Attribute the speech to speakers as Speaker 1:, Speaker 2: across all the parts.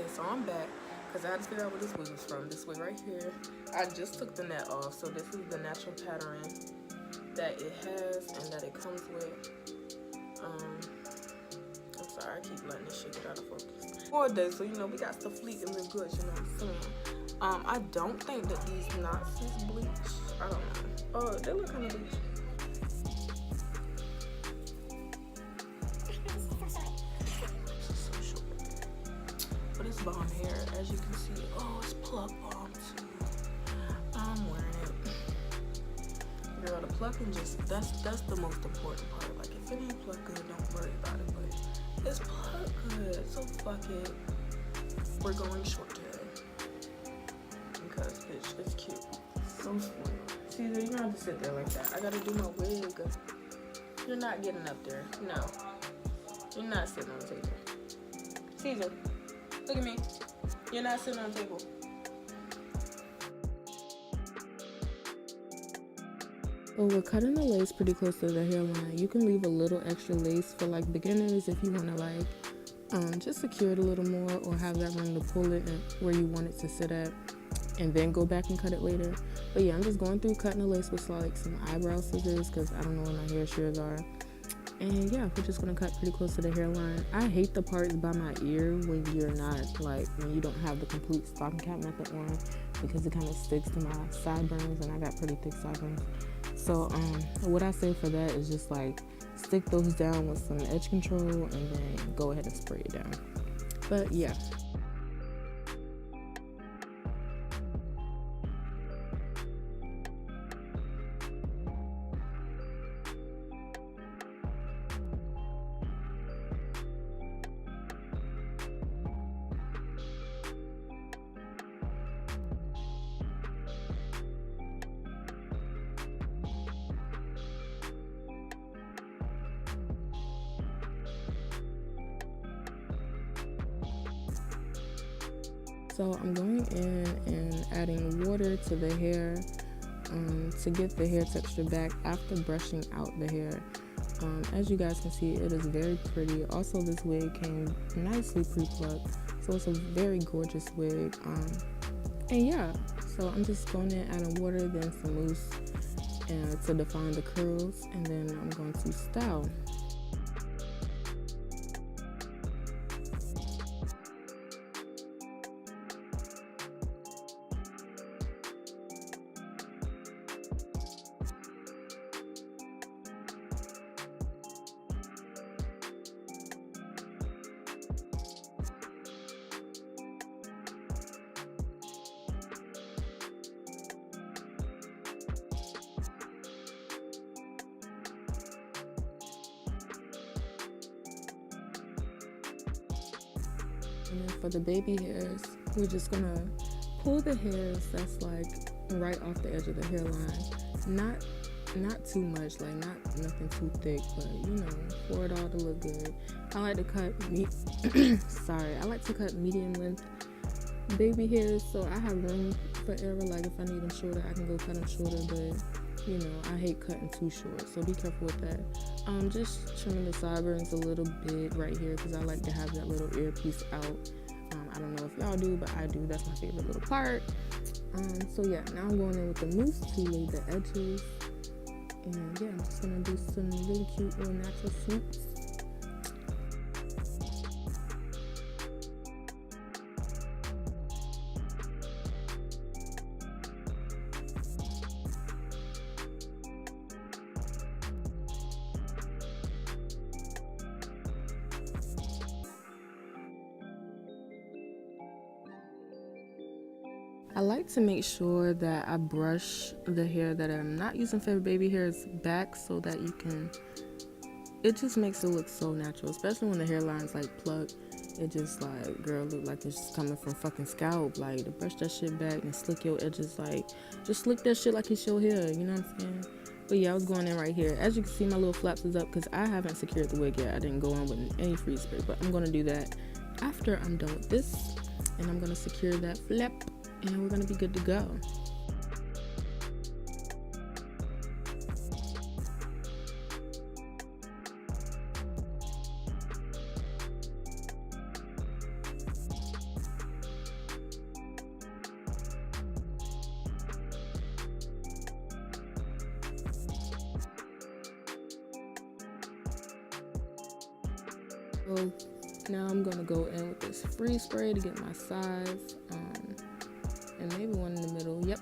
Speaker 1: Okay, so I'm back because I had to figure out where this wig was from. This wig right here. I just took the net off, so this is the natural pattern that it has and that it comes with. I'm sorry, I keep letting this shit get out of focus. 4 days, so you know we got to fleek and look good, you know what I'm saying? I don't think that these knots is bleached. I don't know. Oh, they look kind of bleached. But it's bomb hair, as you can see. Oh, it's plug bomb too. I'm wearing it. Girl, the plucking that's the most important part. Like if it ain't plugged good, don't worry about it. But it's plugged good, so fuck it. We're going Shortae because bitch, it's cute. So spoiled. See, you don't have to sit there like that. I gotta do my wig. You're not getting up there. No, you're not sitting on the table. Caesar. Look at me. You're not sitting on the table. Well, we're cutting the lace pretty close to the hairline. You can leave a little extra lace for like beginners if you want to like just secure it a little more or have that room to pull it where you want it to sit at and then go back and cut it later. But yeah, I'm just going through cutting the lace with like some eyebrow scissors because I don't know where my hair shears are. And yeah, we're just gonna cut pretty close to the hairline. I hate the parts by my ear when you're not like, when you don't have the complete stocking cap method on because it kind of sticks to my sideburns and I got pretty thick sideburns. So what I say for that is just like stick those down with some edge control and then go ahead and spray it down. But yeah. So I'm going in and adding water to the hair to get the hair texture back after brushing out the hair. As you guys can see, it is very pretty. Also, this wig came nicely pre-plucked, so it's a very gorgeous wig. And yeah, so I'm just going in adding water, then some mousse to define the curls, and then I'm going to style. And then for the baby hairs, we're just gonna pull the hairs that's like right off the edge of the hairline. Not too much, like nothing too thick, but you know, for it all to look good. I like to cut I like to cut medium length baby hairs, so I have room for error. Like if I need them shorter, I can go cut them shorter, but you know, I hate cutting too short, so be careful with that. Just trimming the sideburns a little bit right here because I like to have that little earpiece out. I don't know if y'all do, but I do. That's my favorite little part. So yeah, now I'm going in with the mousse to lay the edges. And yeah, I'm just gonna do some really cute little natural swoops. I like to make sure that I brush the hair that I'm not using for baby hairs back so that you can, it just makes it look so natural, especially when the hairline's like plucked. It just like, girl, look like it's coming from fucking scalp. Like to brush that shit back and slick your edges, like just slick that shit like it's your hair, you know what I'm saying? But yeah, I was going in right here. As you can see, my little flaps is up because I haven't secured the wig yet. I didn't go in with any freeze spray, but I'm gonna do that after I'm done with this, and I'm gonna secure that flap. And we're gonna be good to go. So now I'm gonna go in with this freeze spray to get my size, and maybe one in the middle. Yep,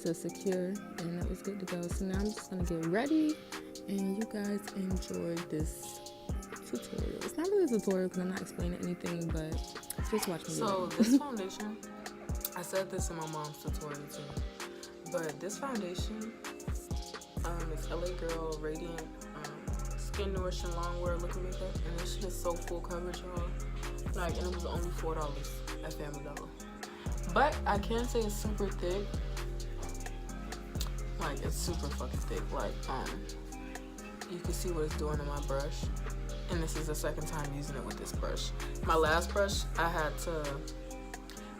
Speaker 1: to secure, and that was good to go. So now I'm just gonna get ready, and you guys enjoy this tutorial. It's not really a tutorial because I'm not explaining anything, but just watch me.
Speaker 2: So this foundation, I said this in my mom's tutorial too, but this foundation, it's LA Girl Radiant Skin Nourishing Longwear Liquid Makeup, and this shit is so full coverage, y'all. Like, and it was only $4 at Family Dollar. But I can say it's super thick. Like, it's super fucking thick. Like, you can see what it's doing to my brush. And this is the second time using it with this brush. My last brush, I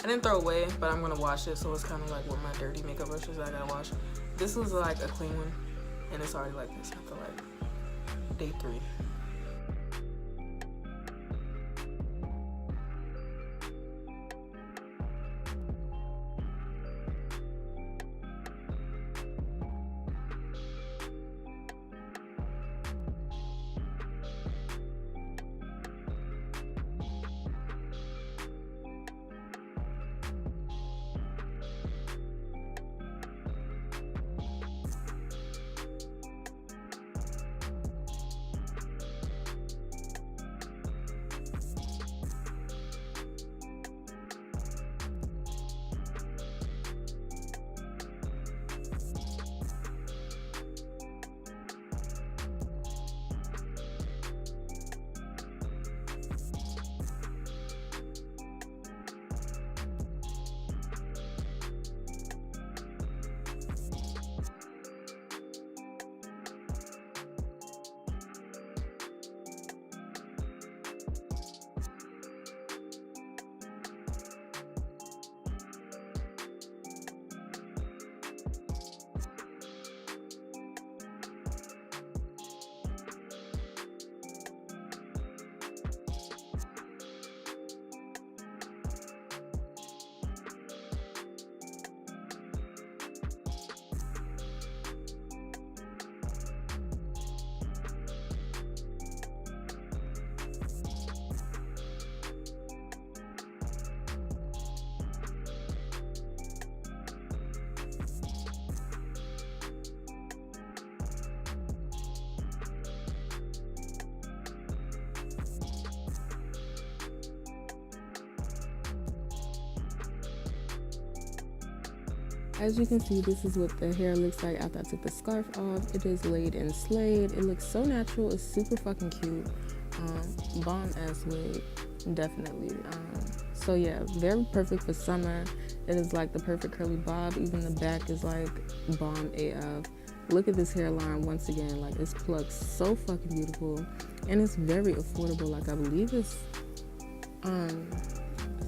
Speaker 2: didn't throw away, but I'm gonna wash it, so it's kind of like with my dirty makeup brushes I gotta wash. This was like a clean one, and it's already like this after like day 3.
Speaker 1: As you can see, this is what the hair looks like after I took the scarf off. It is laid and slayed. It looks so natural. It's super fucking cute. Bomb ass wig, definitely. So yeah, very perfect for summer. It is like the perfect curly bob. Even the back is like bomb AF. Look at this hairline once again. Like, it's plucked so fucking beautiful, and it's very affordable. Like, I believe it's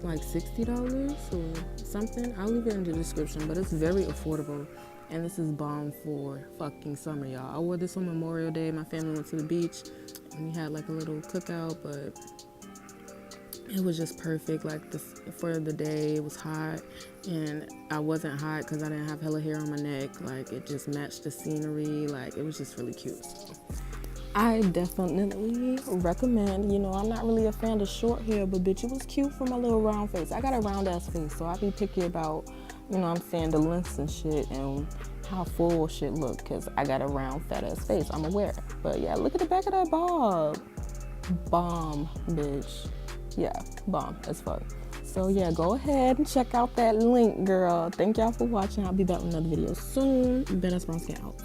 Speaker 1: like $60 or something. I'll leave it in the description, but it's very affordable, and this is bomb for fucking summer, y'all. I wore this on Memorial Day. My family went to the beach and we had like a little cookout, but it was just perfect. Like, this for the day. It was hot, and I wasn't hot because I didn't have hella hair on my neck. Like, it just matched the scenery. Like, it was just really cute. So I definitely recommend. You know, I'm not really a fan of short hair, but bitch, it was cute for my little round face. I got a round ass face, so I be picky about, you know what I'm saying, the lengths and shit and how full shit look, because I got a round fat ass face. I'm aware. But yeah, look at the back of that bob. Bomb, bitch. Yeah, bomb as fuck. So yeah, go ahead and check out that link, girl. Thank y'all for watching. I'll be back with another video soon. Badassbrownskin out.